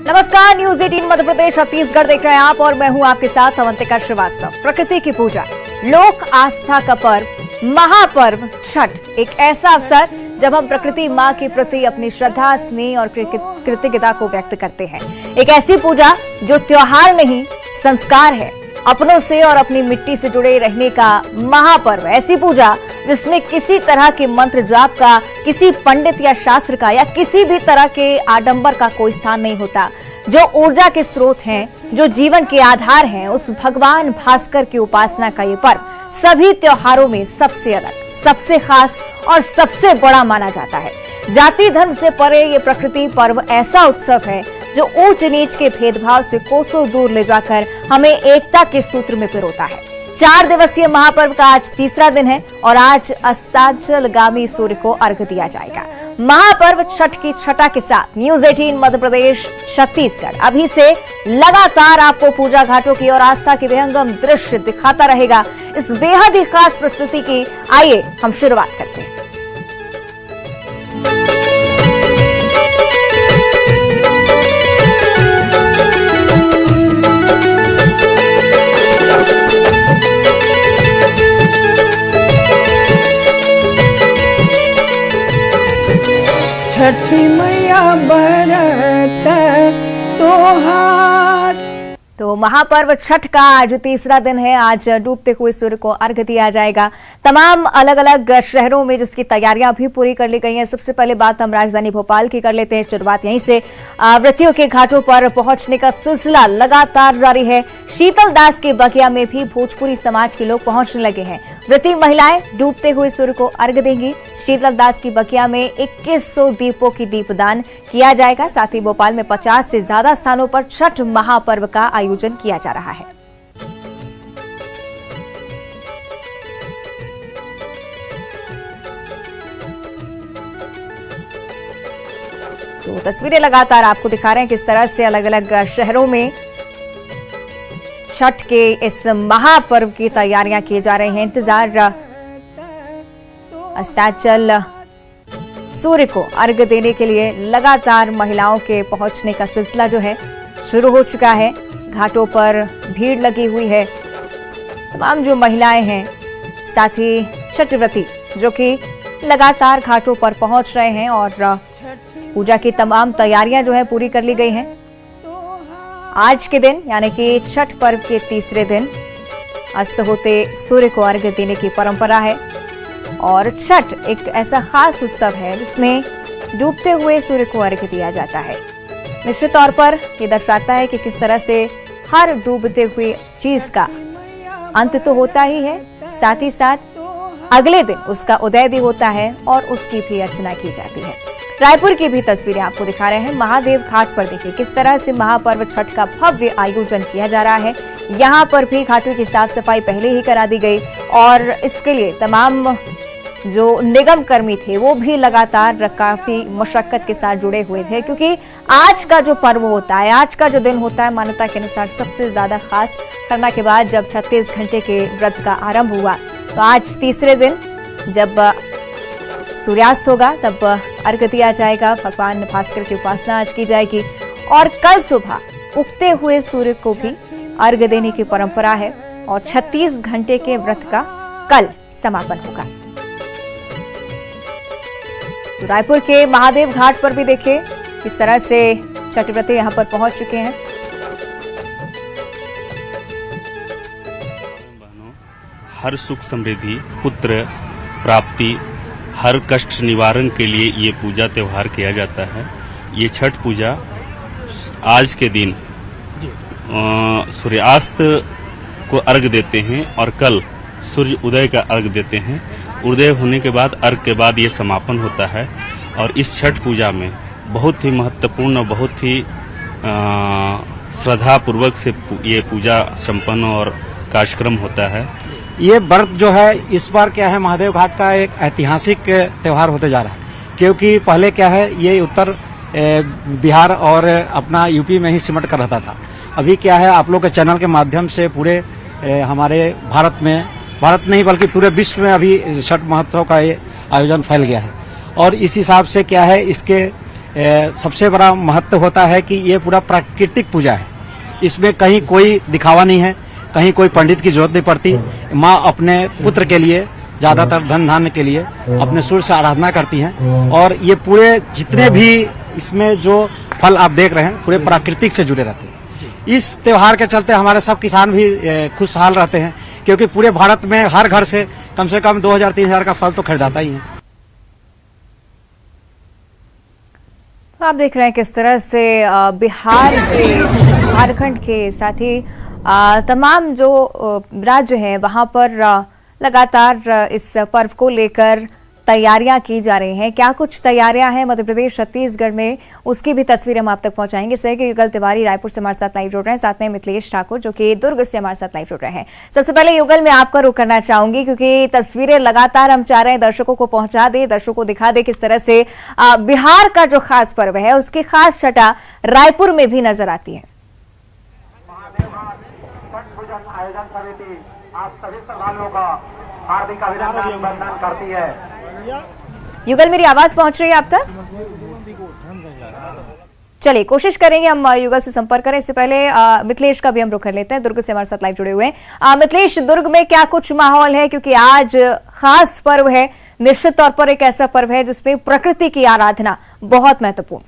नमस्कार, न्यूज 18 मध्य प्रदेश छत्तीसगढ़ देख रहे हैं आप और मैं हूं आपके साथ अवंतिका श्रीवास्तव। प्रकृति की पूजा, लोक आस्था का पर्व, महापर्व छठ, एक ऐसा अवसर जब हम प्रकृति माँ के प्रति अपनी श्रद्धा, स्नेह और कृतज्ञता को व्यक्त करते हैं। एक ऐसी पूजा जो त्योहार नहीं, संस्कार है, अपनों से और अपनी मिट्टी से जुड़े रहने का महापर्व। ऐसी पूजा जिसमें किसी तरह के मंत्र जाप का, किसी पंडित या शास्त्र का या किसी भी तरह के आडंबर का कोई स्थान नहीं होता। जो ऊर्जा के स्रोत हैं, जो जीवन के आधार हैं, उस भगवान भास्कर की उपासना का ये पर्व सभी त्योहारों में सबसे अलग, सबसे खास और सबसे बड़ा माना जाता है। जाति धर्म से परे ये प्रकृति पर्व ऐसा उत्सव है जो ऊंच नीच के भेदभाव से कोसों दूर ले जाकर हमें एकता के सूत्र में पिरोता है। 4 दिवसीय महापर्व का आज तीसरा दिन है और आज अस्ताचलगामी सूर्य को अर्घ्य दिया जाएगा। महापर्व छठ की छठा के साथ न्यूज 18 मध्य प्रदेश छत्तीसगढ़ अभी से लगातार आपको पूजा घाटों की और आस्था के विहंगम दृश्य दिखाता रहेगा। इस बेहद ही खास प्रस्तुति की आइए हम शुरुआत करते हैं। छठी मैया बरत तोहार। तो महापर्व छठ का आज तीसरा दिन है। आज डूबते हुए सूर्य को अर्घ्य दिया जाएगा। तमाम अलग अलग शहरों में जिसकी तैयारियां भी पूरी कर ली गई हैं। सबसे पहले बात हम राजधानी भोपाल की कर लेते हैं। शुरुआत यहीं से। व्रतियों के घाटों पर पहुंचने का सिलसिला लगातार जारी है। शीतल दास के बगिया में भी भोजपुरी समाज के लोग पहुंचने लगे हैं। व्रती महिलाएं डूबते हुए सूर्य को अर्घ्य देंगी। शीतल दास की बगिया में 2100 दीपों की दीपदान किया जाएगा। साथ ही भोपाल में 50 से ज्यादा स्थानों पर छठ महापर्व का आयोजन किया जा रहा है। तो तस्वीरें लगातार आपको दिखा रहे हैं किस तरह से अलग अलग शहरों में छठ के इस महापर्व की तैयारियां की जा रही हैं। इंतजार अस्ताचल सूर्य को अर्घ्य देने के लिए लगातार महिलाओं के पहुंचने का सिलसिला जो है शुरू हो चुका है। घाटों पर भीड़ लगी हुई है। तमाम जो महिलाएं हैं, साथ ही छठ व्रती जो कि लगातार घाटों पर पहुंच रहे हैं और पूजा की तमाम तैयारियां जो है पूरी कर ली गई हैं। आज के दिन यानी कि छठ पर्व के तीसरे दिन अस्त होते सूर्य को अर्घ्य देने की परंपरा है और छठ एक ऐसा खास उत्सव है जिसमें डूबते हुए सूर्य को अर्घ्य दिया जाता है। निश्चित तौर पर यह दर्शाता है कि किस तरह से हर डूबते हुए चीज का अंत तो होता ही है, साथ ही साथ अगले दिन उसका उदय भी होता है और उसकी भी अर्चना की जाती है। रायपुर की भी तस्वीरें आपको दिखा रहे हैं। महादेव घाट पर देखिए किस तरह से महापर्व छठ का भव्य आयोजन किया जा रहा है। यहाँ पर भी घाटों की साफ सफाई पहले ही करा दी गई और इसके लिए तमाम जो निगम कर्मी थे वो भी लगातार काफी मशक्कत के साथ जुड़े हुए थे, क्योंकि आज का जो पर्व होता है, आज का जो दिन होता है, मान्यता के अनुसार सबसे ज्यादा खास। खरना के बाद जब 36 घंटे के व्रत का आरंभ हुआ तो आज तीसरे दिन जब सूर्यास्त होगा तब अर्घ्य दिया जाएगा। भगवान भास्कर की उपासना आज की जाएगी और कल सुबह उगते हुए सूर्य को भी अर्घ्य देने की परंपरा है और 36 घंटे के व्रत का कल समापन होगा। तो रायपुर के महादेव घाट पर भी देखिए किस तरह से छठ व्रती यहां पर पहुंच चुके हैं। हर सुख समृद्धि, पुत्र प्राप्ति, हर कष्ट निवारण के लिए ये पूजा त्योहार किया जाता है। ये छठ पूजा आज के दिन सूर्यास्त को अर्घ देते हैं और कल सूर्य उदय का अर्घ देते हैं। उदय होने के बाद अर्घ के बाद ये समापन होता है और इस छठ पूजा में बहुत ही महत्वपूर्ण, बहुत ही श्रद्धा पूर्वक से ये पूजा संपन्न और कार्यक्रम होता है। ये व्रत जो है इस बार क्या है, महादेव घाट का एक ऐतिहासिक त्यौहार होते जा रहा है, क्योंकि पहले क्या है ये उत्तर बिहार और अपना यूपी में ही सिमट कर रहता था। अभी क्या है आप लोग के चैनल के माध्यम से पूरे हमारे भारत नहीं बल्कि पूरे विश्व में अभी छठ महोत्सव का ये आयोजन फैल गया है और इस हिसाब से क्या है इसके सबसे बड़ा महत्व होता है कि ये पूरा प्राकृतिक पूजा है। इसमें कहीं कोई दिखावा नहीं है, कहीं कोई पंडित की जरूरत नहीं पड़ती। माँ अपने पुत्र के लिए, ज्यादातर धन धान्य के लिए अपने सूर्य से आराधना करती हैं। और ये पूरे जितने भी इसमें जो फल आप देख रहे हैं पूरे प्राकृतिक से जुड़े रहते हैं। इस त्योहार के चलते हमारे सब किसान भी खुशहाल रहते हैं, क्योंकि पूरे भारत में हर घर से कम 2000-3000 का फल तो खरीदाता ही है। आप देख रहे हैं किस तरह से बिहार के, झारखंड के साथ ही तमाम जो राज्य हैं वहां पर लगातार इस पर्व को लेकर तैयारियां की जा रही हैं। क्या कुछ तैयारियां हैं मध्य प्रदेश छत्तीसगढ़ में, उसकी भी तस्वीर हम आप तक पहुंचाएंगे। सहयोगी युगल तिवारी रायपुर से हमारे साथ लाइव जुड़ रहे हैं, साथ में मिथिलेश ठाकुर जो कि दुर्ग से हमारे साथ लाइव जुड़ रहे हैं। सबसे पहले युगल मैं आपका रुख करना चाहूंगी, क्योंकि तस्वीरें लगातार हम चाह रहे हैं दर्शकों को पहुंचा दे, दर्शकों को दिखा दे किस तरह से बिहार का जो खास पर्व है उसकी खास छटा रायपुर में भी नजर आती है। आयोजन समिति आप सभी श्रद्धालुओं का हार्दिक अभिनंदन करती है। युगल मेरी आवाज पहुंच रही है आप तक? चलिए कोशिश करेंगे हम युगल से संपर्क करें। इससे पहले मिथिलेश का भी हम रुख कर लेते हैं, दुर्ग से हमारे साथ लाइव जुड़े हुए हैं। मिथिलेश, दुर्ग में क्या कुछ माहौल है, क्योंकि आज खास पर्व है, निश्चित तौर पर एक ऐसा पर्व है जिसमें प्रकृति की आराधना बहुत महत्वपूर्ण।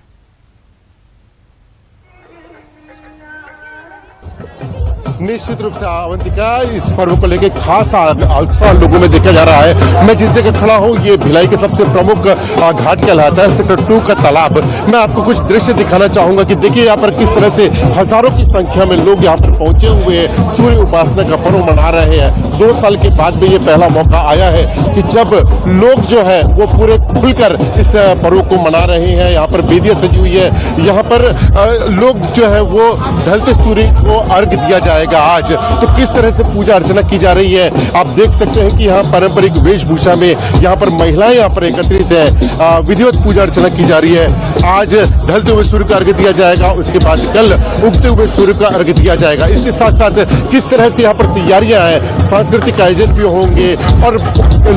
निश्चित रूप से अवंतिका, इस पर्व को लेकर खास उत्साह लोगों में देखा जा रहा है। मैं जिस जगह खड़ा हूँ ये भिलाई के सबसे प्रमुख घाट कहलाता है, सेक्टर 2 का तालाब। मैं आपको कुछ दृश्य दिखाना चाहूंगा कि देखिए यहाँ पर किस तरह से हजारों की संख्या में लोग यहाँ पर पहुंचे हुए हैं, सूर्य उपासना का पर्व मना रहे हैं। 2 साल के बाद में ये पहला मौका आया है कि जब लोग जो है वो पूरे खुलकर इस पर्व को मना रहे हैं। यहाँ पर बेदियां सजी हुई है, यहाँ पर लोग जो है वो ढलते सूर्य को अर्घ दिया जाएगा आज। तो किस तरह से पूजा अर्चना की जा रही है आप देख सकते हैं कि यहाँ पारंपरिक वेशभूषा में यहाँ पर महिलाएं यहाँ पर एकत्रित है, विधिवत पूजा अर्चना की जा रही है। आज ढलते हुए सूर्य का अर्घ दिया जाएगा, उसके बाद कल उगते हुए सूर्य का अर्घ दिया जाएगा। इसके साथ साथ किस तरह से यहाँ पर तैयारियां हैं, सांस्कृतिक आयोजन भी होंगे और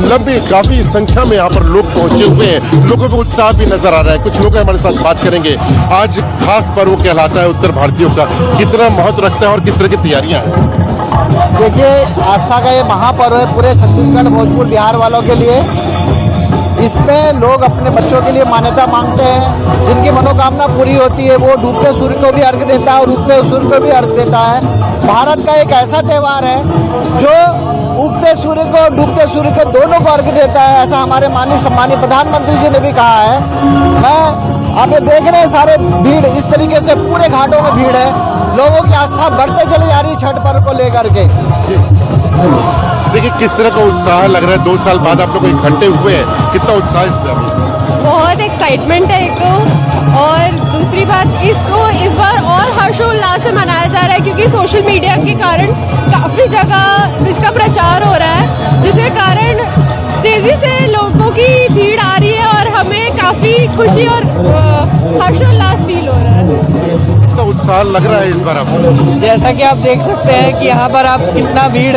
लंबी काफी संख्या में यहाँ पर लोग पहुंचे हुए हैं। लोगों में उत्साह भी नजर आ रहा है। कुछ लोग हमारे साथ बात करेंगे। आज खास पर्व कहलाता है उत्तर भारतीयों का, कितना महत्व रखता है और किस तरह की तैयारियां हैं? देखिए, आस्था का ये महापर्व है पूरे छत्तीसगढ़, भोजपुर, बिहार वालों के लिए। इसमें लोग अपने बच्चों के लिए मान्यता मांगते हैं, जिनकी मनोकामना पूरी होती है वो डूबते सूर्य को भी अर्घ देता है और उगते सूर्य को भी अर्घ देता है। भारत का एक ऐसा त्योहार है जो उगते सूर्य को डूबते सूर्य को दोनों को अर्घ देता है, ऐसा हमारे माननीय सम्मानीय प्रधानमंत्री जी ने भी कहा है। आप ये देख रहे हैं सारे भीड़, इस तरीके से पूरे घाटों में भीड़ है, लोगों की आस्था बढ़ते चली जा रही है छठ पर्व को लेकर के। देखिए किस तरह का उत्साह लग रहा है, 2 साल बाद आप लोग इकट्ठे हुए हैं, कितना उत्साह इसमें? बहुत एक्साइटमेंट है एक तो, और दूसरी बात इसको इस बार और हर्षोल्लास से मनाया जा रहा है क्योंकि सोशल मीडिया के कारण काफ़ी जगह इसका प्रचार हो रहा है, जिसके कारण तेजी से लोगों की भीड़ आ रही है और हमें काफ़ी खुशी और हर्षोल्लास फील हो रहा है। कितना उत्साह लग रहा है इस बार आपको? जैसा कि आप देख सकते हैं कि यहाँ पर आप कितना भीड़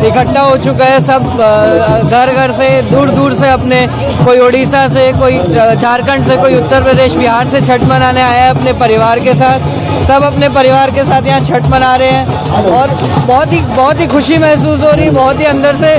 इकट्ठा हो चुका है। सब घर घर से, दूर दूर से, अपने कोई उड़ीसा से, कोई झारखंड से, कोई उत्तर प्रदेश, बिहार से छठ मनाने आया है अपने परिवार के साथ। सब अपने परिवार के साथ यहाँ छठ मना रहे हैं और बहुत ही खुशी महसूस हो रही है। बहुत ही अंदर से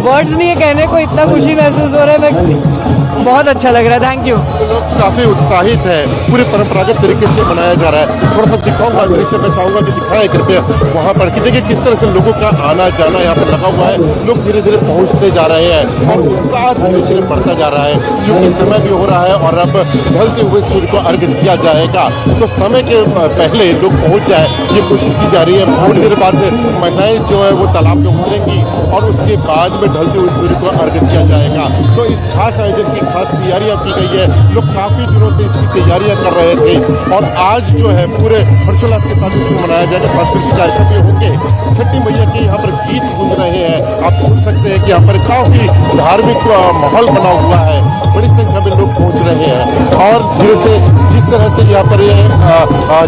वर्ड्स नहीं है कहने को, इतना खुशी महसूस हो रहा है। मैं बहुत अच्छा लग रहा है। Thank you. लोग काफी उत्साहित है, पूरे परंपरागत तरीके से मनाया जा रहा है। थोड़ा सा दिखाऊंगा दृश्य, मैं चाहूंगा कि दिखाएं कृपया वहां पर कि देखिए किस तरह से लोगों का आना जाना यहाँ पर लगा हुआ है। लोग धीरे धीरे पहुंचते जा रहे हैं और उत्साह धीरे धीरे बढ़ता जा रहा है, क्योंकि समय भी हो रहा है और अब ढलते हुए सूर्य को अर्घ दिया जाएगा। तो समय के पहले लोग पहुंच जाए ये कोशिश की जा रही है। थोड़ी देर बाद महिलाएं जो है वो तालाब में उतरेंगी और उसके बाद में ढलते हुए सूर्य को अर्घ दिया जाएगा। तो इस खास आयोजन की खास तैयारियां की गई है। लोग काफी दिनों से इसकी तैयारियां कर रहे थे और आज जो है पूरे हर्षोल्लास के साथ इसको मनाया जाएगा। सांस्कृतिक कार्यक्रम भी होंगे। छठी मैया के यहाँ पर गीत गूंज रहे हैं, आप सुन सकते हैं कि यहाँ पर काफी धार्मिक माहौल बना हुआ है। बड़ी संख्या में लोग पहुंच रहे हैं और धीरे से जिस तरह से यहाँ पर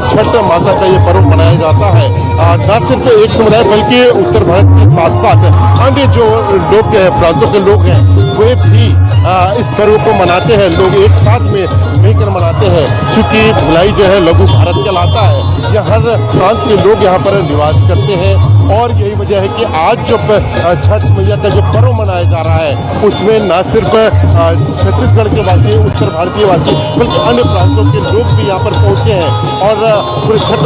छठ माता का ये पर्व मनाया जाता है, न सिर्फ एक समुदाय बल्कि उत्तर भारत के साथ साथ अन्य जो लोग प्रांतों के लोग हैं वे भी इस पर्व को मनाते हैं, लोग एक साथ में मिलकर मनाते हैं। चूंकि भिलाई जो है लघु भारत कहलाता है, यह हर प्रांत के लोग यहाँ पर निवास करते हैं और यही वजह है कि आज जो छठ मैया का जो पर्व मनाया जा रहा है उसमें न सिर्फ छत्तीसगढ़ के वासी, उत्तर भारतीय वासी, बल्कि अन्य प्रांतों के लोग भी यहाँ पर पहुंचे हैं और पूरे छठ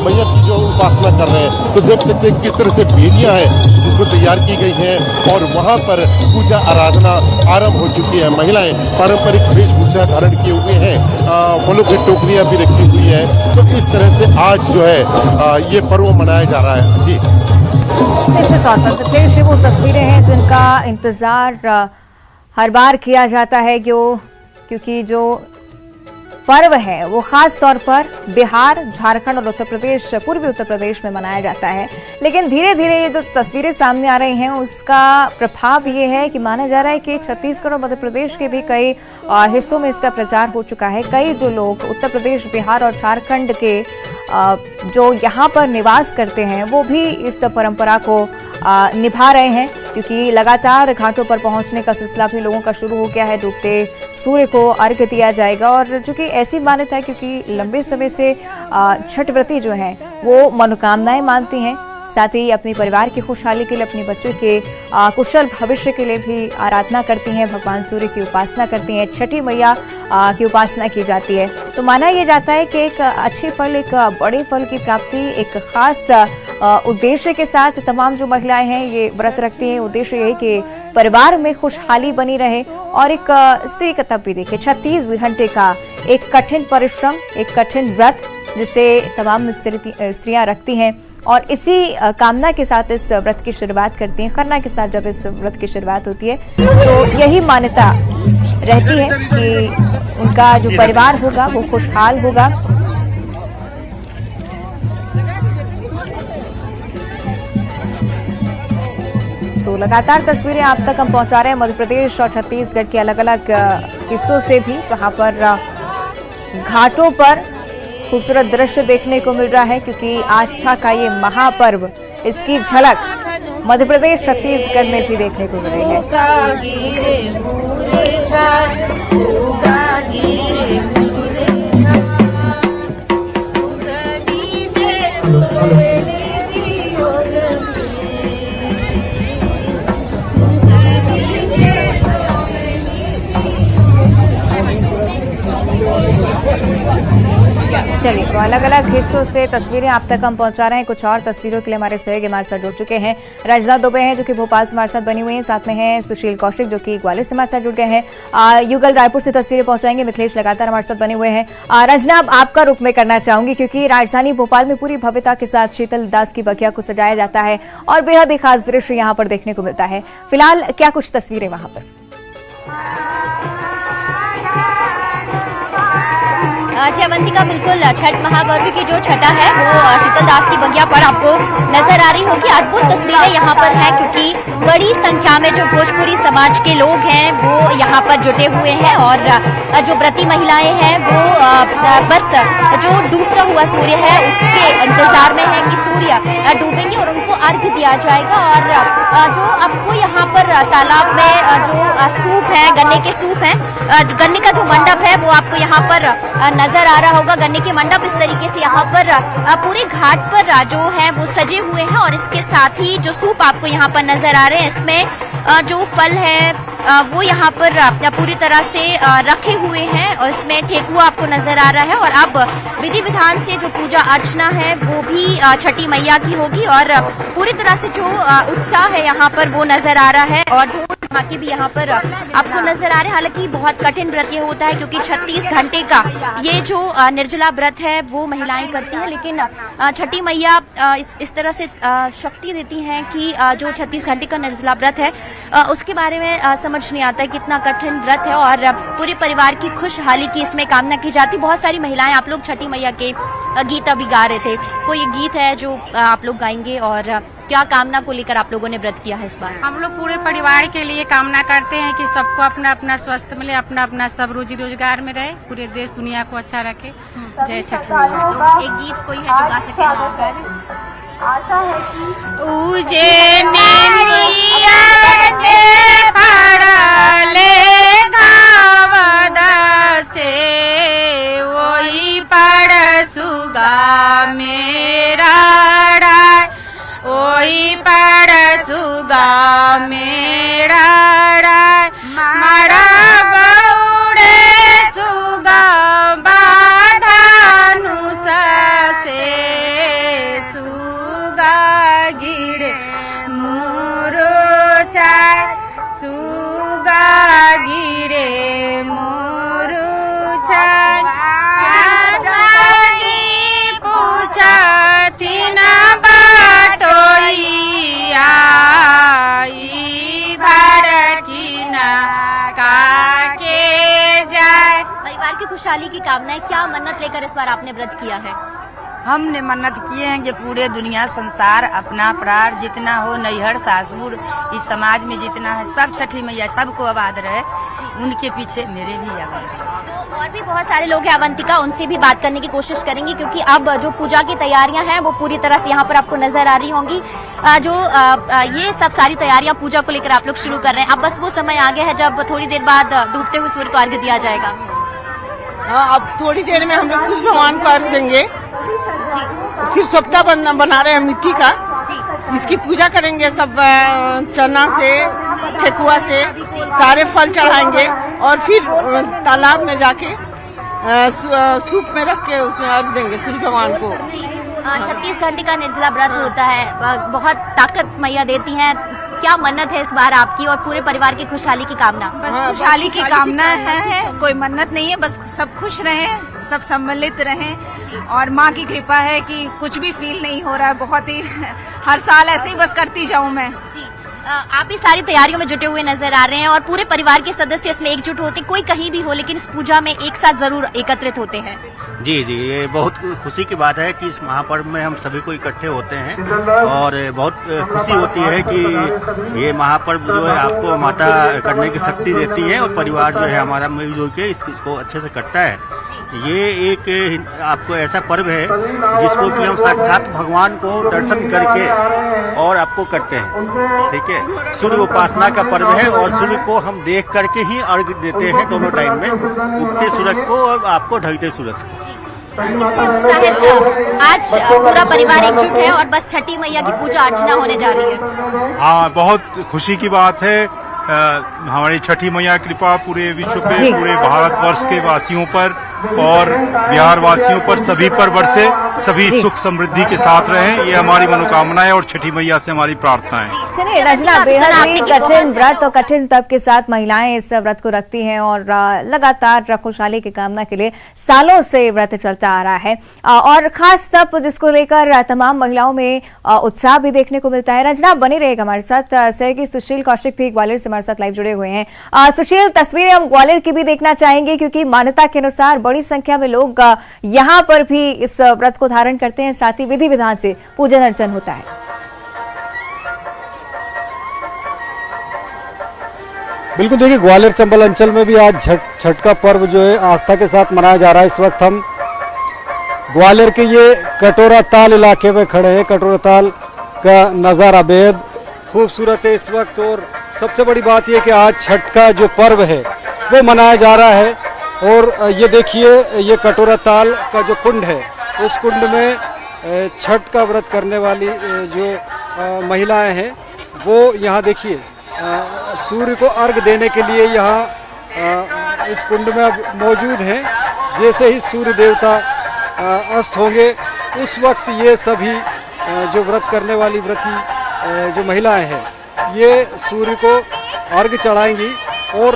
मैया की जो उपासना कर रहे हैं। तो देख सकते हैं किस तरह से बेदियां हैं जिसको तैयार की गई हैं और वहाँ पर पूजा आराधना आरंभ हो चुकी है। महिलाएं पारंपरिक वेशभूषा धारण किए हुए हैं, फलों की टोकरियां भी रखी हुई है। तो इस तरह से आज जो है ये पर्व मनाया जा रहा है। जी निश्चित तौर पर प्रत्यक्ष वो तस्वीरें हैं जिनका इंतजार हर बार किया जाता है, क्योंकि जो पर्व है वो खास तौर पर बिहार, झारखंड और उत्तर प्रदेश, पूर्वी उत्तर प्रदेश में मनाया जाता है। लेकिन धीरे धीरे ये जो तस्वीरें सामने आ रही हैं उसका प्रभाव ये है कि माना जा रहा है कि छत्तीसगढ़ और मध्य प्रदेश के भी कई हिस्सों में इसका प्रचार हो चुका है। कई जो लोग उत्तर प्रदेश, बिहार और झारखंड के जो यहाँ पर निवास करते हैं वो भी इस परंपरा को निभा रहे हैं, क्योंकि लगातार घाटों पर पहुंचने का सिलसिला भी लोगों का शुरू हो गया है। डूबते सूर्य को अर्घ्य दिया जाएगा और चूंकि ऐसी मान्यता है क्योंकि लंबे समय से छठ व्रती जो हैं वो मनोकामनाएं मानती हैं, साथ ही अपने परिवार की खुशहाली के लिए, अपने बच्चों के कुशल भविष्य के लिए भी आराधना करती हैं, भगवान सूर्य की उपासना करती हैं, छठी मैया की उपासना की जाती है। तो माना यह जाता है कि एक अच्छे फल, एक बड़े फल की प्राप्ति एक खास उद्देश्य के साथ तमाम जो महिलाएं हैं ये व्रत रखती हैं। उद्देश्य यही कि परिवार में खुशहाली बनी रहे और एक स्त्री का तब भी देखिए 36 घंटे का एक कठिन परिश्रम, एक कठिन व्रत जिसे तमाम स्त्रियां रखती हैं और इसी कामना के साथ इस व्रत की शुरुआत करती हैं। खरना के साथ जब इस व्रत की शुरुआत होती है तो यही मान्यता रहती है कि उनका जो परिवार होगा वो खुशहाल होगा। तो लगातार तस्वीरें आप तक हम पहुंचा रहे हैं मध्य प्रदेश और छत्तीसगढ़ के अलग अलग हिस्सों से भी, जहां पर घाटों पर खूबसूरत दृश्य देखने को मिल रहा है, क्योंकि आस्था का ये महापर्व, इसकी झलक मध्य प्रदेश, छत्तीसगढ़ में भी देखने को मिल रही है। चलिए, तो अलग अलग हिस्सों से तस्वीरें आप तक हम पहुंचा रहे हैं। कुछ और तस्वीरों के लिए हमारे सहयोगी हमारे साथ जुड़ चुके हैं। रजना दुबे हैं जो कि भोपाल से हमारे साथ बनी हुई हैं, साथ में हैं सुशील कौशिक जो कि ग्वालियर से हमारे साथ जुड़ गए हैं। युगल रायपुर से तस्वीरें पहुंचाएंगे, मिथिलेश लगातार हमारे साथ बने हुए हैं। रजना, अब आपका रुख में करना चाहूंगी क्योंकि राजधानी भोपाल में पूरी भव्यता के साथ शीतल दास की बगिया को सजाया जाता है और बेहद ही खास दृश्य यहाँ पर देखने को मिलता है। फिलहाल क्या कुछ तस्वीरें वहां पर? जी अवंतिका, बिल्कुल छठ महापर्व की जो छठा है वो शीतल दास की बगिया पर आपको नजर आ रही होगी। अद्भुत तस्वीरें यहाँ पर हैं क्योंकि बड़ी संख्या में जो भोजपुरी समाज के लोग हैं वो यहाँ पर जुटे हुए हैं और जो व्रती महिलाएं हैं वो बस जो डूबता हुआ सूर्य है उसके इंतजार में है कि सूर्य डूबेंगे और उनको अर्घ्य दिया जाएगा। और जो आपको यहाँ पर तालाब में जो सूप है, गन्ने के सूप है, गन्ने का जो मंडप है वो आपको यहाँ पर नजर आ रहा होगा। गन्ने के मंडप इस तरीके से यहाँ पर पूरे घाट पर जो है वो सजे हुए हैं और इसके साथ ही जो सूप आपको यहाँ पर नजर आ रहे हैं इसमें जो फल है वो यहाँ पर पूरी तरह से रखे हुए हैं और इसमें ठेकुआ आपको नजर आ रहा है। और अब विधि विधान से जो पूजा अर्चना है वो भी छठी मैया की होगी और पूरी तरह से जो उत्साह है यहाँ पर वो नजर आ रहा है और ढोल ढमाके भी यहाँ पर आपको नजर आ रहे हैं। हालांकि बहुत कठिन व्रत ये होता है क्योंकि 36 घंटे का ये जो निर्जला व्रत है वो महिलाएं करती हैं, लेकिन छठी मैया इस तरह से शक्ति देती हैं कि जो 36 घंटे का निर्जला व्रत है उसके बारे में समझ नहीं आता है कितना कठिन व्रत है और पूरे परिवार की खुशहाली की इसमें कामना की जाती। बहुत सारी महिलाएं, आप लोग छठी मैया के गीत अभी गा रहे थे, कोई गीत है जो आप लोग गाएंगे और क्या कामना को लेकर आप लोगों ने व्रत किया है इस बार? हम लोग पूरे परिवार के लिए कामना करते हैं कि सबको अपना अपना स्वस्थ मिले, अपना अपना सब रोजी रोजगार में रहे, पूरे देश दुनिया को अच्छा रखे। जय छठ मैया। तो एक गीत कोई है जो गा सके वहाँ पर? उजे की खुशहाली की कामना है। क्या मन्नत लेकर इस बार आपने व्रत किया है? हमने मन्नत किए हैं कि पूरे दुनिया संसार अपना प्राण जितना हो, नैहर सासुर इस समाज में जितना है सब छठी मैया सबको आबाद रहे, उनके पीछे मेरे भी आबाद रहे। तो और भी बहुत सारे लोग हैं अवंतिका, उनसे भी बात करने की कोशिश करेंगे क्योंकि अब जो पूजा की तैयारियां हैं वो पूरी तरह से यहाँ पर आपको नजर आ रही होंगी। ये सब सारी तैयारियां पूजा को लेकर आप लोग शुरू कर रहे हैं। अब बस वो समय आ गया है जब थोड़ी देर बाद डूबते हुए सूर्य को अर्घ्य दिया जाएगा। हाँ, अब थोड़ी देर में हम लोग सूर्य भगवान को अर्घ्य देंगे। सिर सोपता बना रहे हैं मिट्टी का, इसकी पूजा करेंगे। सब चना से, ठेकुआ से सारे फल चढ़ाएंगे और फिर तालाब में जाके सूप में रख के उसमें अर्घ्य देंगे सूर्य भगवान को। 36 घंटे का निर्जला व्रत होता है, बहुत ताकत मैया देती हैं। क्या मन्नत है इस बार आपकी और पूरे परिवार की खुशहाली की कामना? बस खुशहाली की कामना है, कोई मन्नत नहीं है, बस सब खुश रहें, सब सम्मिलित रहें और माँ की कृपा है कि कुछ भी फील नहीं हो रहा है। बहुत ही हर साल ऐसे ही बस करती जाऊँ मैं। आप ही सारी तैयारियों में जुटे हुए नजर आ रहे हैं और पूरे परिवार के सदस्य इसमें एकजुट होते, कोई कहीं भी हो लेकिन इस पूजा में एक साथ जरूर एकत्रित होते हैं। जी, ये बहुत खुशी की बात है कि इस महापर्व में हम सभी को इकट्ठे होते हैं और बहुत खुशी होती है कि ये महापर्व जो है आपको माता करने की शक्ति देती है और परिवार जो है हमारा मिलजुल के इसको अच्छे से करता है। ये एक आपको ऐसा पर्व है जिसको कि हम साक्षात भगवान को दर्शन करके और आपको करते हैं। ठीक है, सूर्य उपासना का पर्व है और सूर्य को हम देख करके ही अर्घ्य देते हैं दोनों टाइम में, उगते सूरज को और आपको ढलते सूरज को। आज पूरा परिवार एकजुट है और बस छठी मैया की पूजा अर्चना होने जा रही है। हाँ, बहुत खुशी की बात है। हमारी छठी मैया कृपा पूरे विश्व पे, पूरे भारतवर्ष के वासियों पर और बिहार वासियों पर सभी पर बरसे, सभी सुख समृद्धि के साथ रहें, ये हमारी मनोकामना है और छठी मैया से हमारी प्रार्थना है। चलिए रचना, बेहद ही कठिन व्रत और कठिन तप के साथ महिलाएं इस व्रत को रखती हैं और लगातार खुशहाली की कामना के लिए सालों से व्रत चलता आ रहा है और खास तप जिसको लेकर तमाम महिलाओं में उत्साह भी देखने को मिलता है। रचना बनी रहेगा हमारे साथ। सहयोगी सुशील कौशिक भी ग्वालियर से हमारे साथ लाइव जुड़े हुए हैं। सुशील, तस्वीरें हम ग्वालियर की भी देखना चाहेंगे क्योंकि मान्यता के अनुसार बड़ी संख्या में लोग यहाँ पर भी इस व्रत को धारण करते हैं, साथ ही विधि विधान से पूजन अर्चन होता है। बिल्कुल, देखिए ग्वालियर चंबल अंचल में भी आज छठ का पर्व जो है आस्था के साथ मनाया जा रहा है। इस वक्त हम ग्वालियर के ये कटोरा ताल इलाके में खड़े हैं। कटोरा ताल का नज़ारा बेहद खूबसूरत है इस वक्त और सबसे बड़ी बात यह कि आज छठ का जो पर्व है वो मनाया जा रहा है। और ये देखिए, ये कटोरा ताल का जो कुंड है, उस कुंड में छठ का व्रत करने वाली जो महिलाएं हैं वो यहाँ देखिए सूर्य को अर्घ देने के लिए यहाँ इस कुंड में अब मौजूद हैं। जैसे ही सूर्य देवता अस्त होंगे उस वक्त ये सभी जो व्रत करने वाली व्रती जो महिलाएं हैं ये सूर्य को अर्घ चढ़ाएंगी और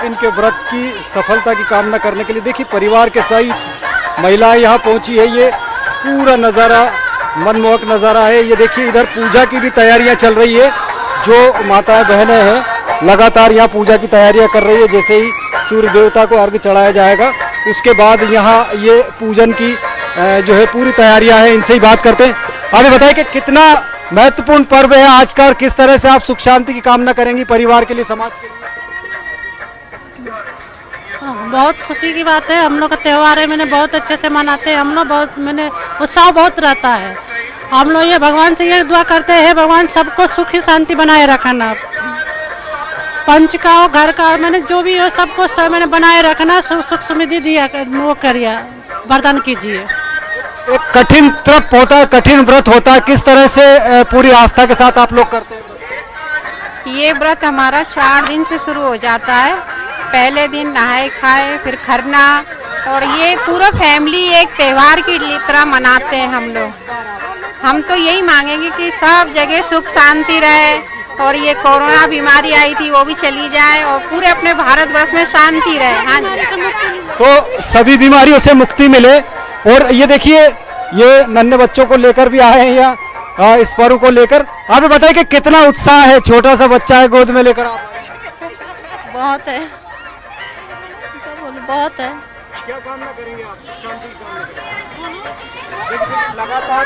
इनके व्रत की सफलता की कामना करने के लिए देखिए परिवार के सहित महिलाएं यहाँ पहुंची है। ये पूरा नज़ारा मनमोहक नज़ारा है। ये देखिए इधर पूजा की भी तैयारियां चल रही है। जो माताएं बहनें हैं लगातार यहाँ पूजा की तैयारियां कर रही है। जैसे ही सूर्य देवता को अर्घ चढ़ाया जाएगा उसके बाद यहाँ ये पूजन की जो है पूरी तैयारियां हैं। इनसे ही बात करते हैं। आपने बताया कि कितना महत्वपूर्ण पर्व है आज का और किस तरह से आप सुख शांति की कामना करेंगी परिवार के लिए, समाज के लिए? बहुत खुशी की बात है। हम लोग का त्यौहार है, मैंने बहुत अच्छे से मनाते हैं। हम लोग बहुत मैंने उत्साह बहुत रहता है। हम लोग ये भगवान से ये दुआ करते हैं, भगवान सबको सुखी शांति बनाए रखना, पंच का और घर का मैंने जो भी हो सबको सब मैंने बनाए रखना, सुख समृद्धि दिया वो करिए, वरदान कीजिए। एक कठिन तप होता है, कठिन व्रत होता है, किस तरह से पूरी आस्था के साथ आप लोग करते हैं? ये व्रत हमारा 4 दिन से शुरू हो जाता है। पहले दिन नहाए खाए, फिर खरना, और ये पूरा फैमिली एक त्योहार की तरह मनाते हैं हम लोग। हम तो यही मांगेंगे कि सब जगह सुख शांति रहे और ये कोरोना बीमारी आई थी वो भी चली जाए और पूरे अपने भारतवर्ष में शांति रहे। हाँ जी, तो सभी बीमारियों से मुक्ति मिले। और ये देखिए ये नन्हे बच्चों को लेकर भी आए हैं यहाँ इस पर्व को लेकर। आप बताइए कि कितना उत्साह है, छोटा सा बच्चा है गोद में लेकर आप? बहुत है, बहुत है। क्या कामना करेंगे आप? सुख शांति की कामना करेंगे। लगातार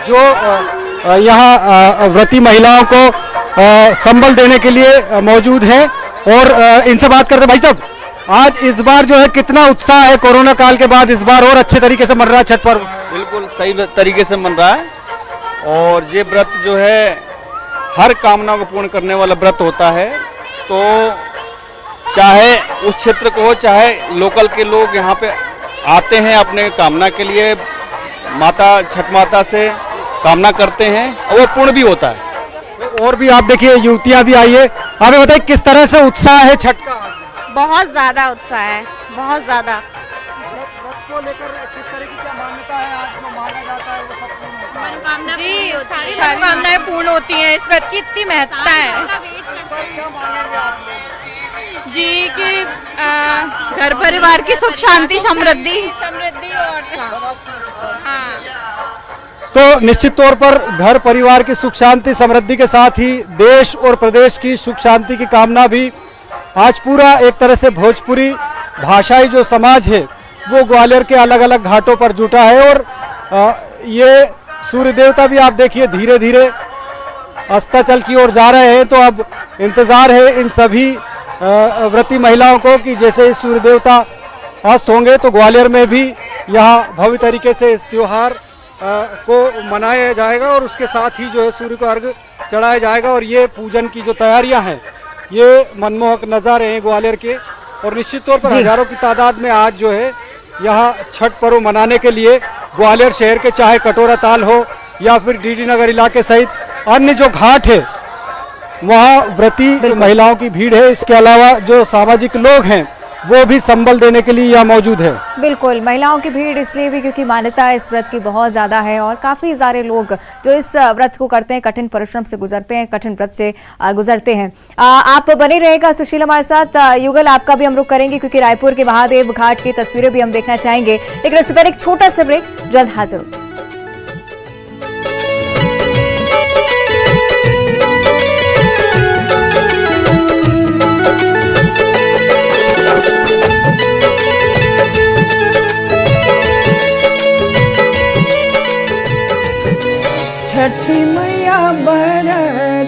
जो यहाँ व्रती महिलाओं को संबल देने के लिए मौजूद है और इनसे बात करते। भाई साहब, आज इस बार जो है कितना उत्साह है कोरोना काल के बाद, इस बार और अच्छे तरीके से मन रहा है छठ पर्व? बिल्कुल सही तरीके से मन रहा है और ये व्रत जो है हर कामना को पूर्ण करने वाला व्रत होता है। तो चाहे उस क्षेत्र को हो, चाहे लोकल के लोग यहाँ पे आते हैं अपने कामना के लिए, माता छठ माता से कामना करते हैं और वो पूर्ण भी होता है। और भी आप देखिए युवतियां भी आई है। आप ये बताइए किस तरह से उत्साह है छठ का? बहुत ज्यादा उत्साह है, बहुत ज्यादा। व्रत को लेकर किस तरह की क्या मान्यता है? आज जो मांगा जाता है वो सब पूर्ण होता है? मनोकामना जी, सारी मनोकामनाएं पूर्ण होती हैं। इस व्रत की इतनी महत्ता है क्या मांगेंगे आप लोग? जी कि घर परिवार की सुख शांति समृद्धि और तो निश्चित तौर पर घर परिवार की सुख शांति समृद्धि के साथ ही देश और प्रदेश की सुख शांति की कामना भी आज पूरा एक तरह से भोजपुरी भाषाई जो समाज है वो ग्वालियर के अलग अलग घाटों पर जुटा है। और ये सूर्य देवता भी आप देखिए धीरे धीरे अस्ताचल की ओर जा रहे हैं। तो अब इंतजार है इन सभी व्रती महिलाओं को कि जैसे ही सूर्य देवता अस्त होंगे तो ग्वालियर में भी यहाँ भव्य तरीके से इस त्योहार को मनाया जाएगा और उसके साथ ही जो है सूर्य को अर्घ चढ़ाया जाएगा। और ये पूजन की जो तैयारियां हैं ये मनमोहक नज़ारे हैं ग्वालियर के। और निश्चित तौर पर हजारों की तादाद में आज जो है यहाँ छठ पर्व मनाने के लिए ग्वालियर शहर के चाहे कटोरा ताल हो या फिर डीडी नगर इलाके सहित अन्य जो घाट है वहाँ व्रती महिलाओं की भीड़ है। इसके अलावा जो सामाजिक लोग हैं वो भी संबल देने के लिए यहाँ मौजूद है। बिल्कुल, महिलाओं की भीड़ इसलिए भी क्योंकि मान्यता इस व्रत की बहुत ज्यादा है और काफी सारे लोग जो इस व्रत को करते हैं कठिन परिश्रम से गुजरते हैं, कठिन व्रत से गुजरते हैं। आप बने रहेगा सुशील हमारे साथ। युगल, आपका भी हम रुख करेंगे क्योंकि रायपुर के महादेव घाट की तस्वीरें भी हम देखना चाहेंगे, लेकिन उससे पहले एक छोटा सा ब्रेक, जल्द हाजिर।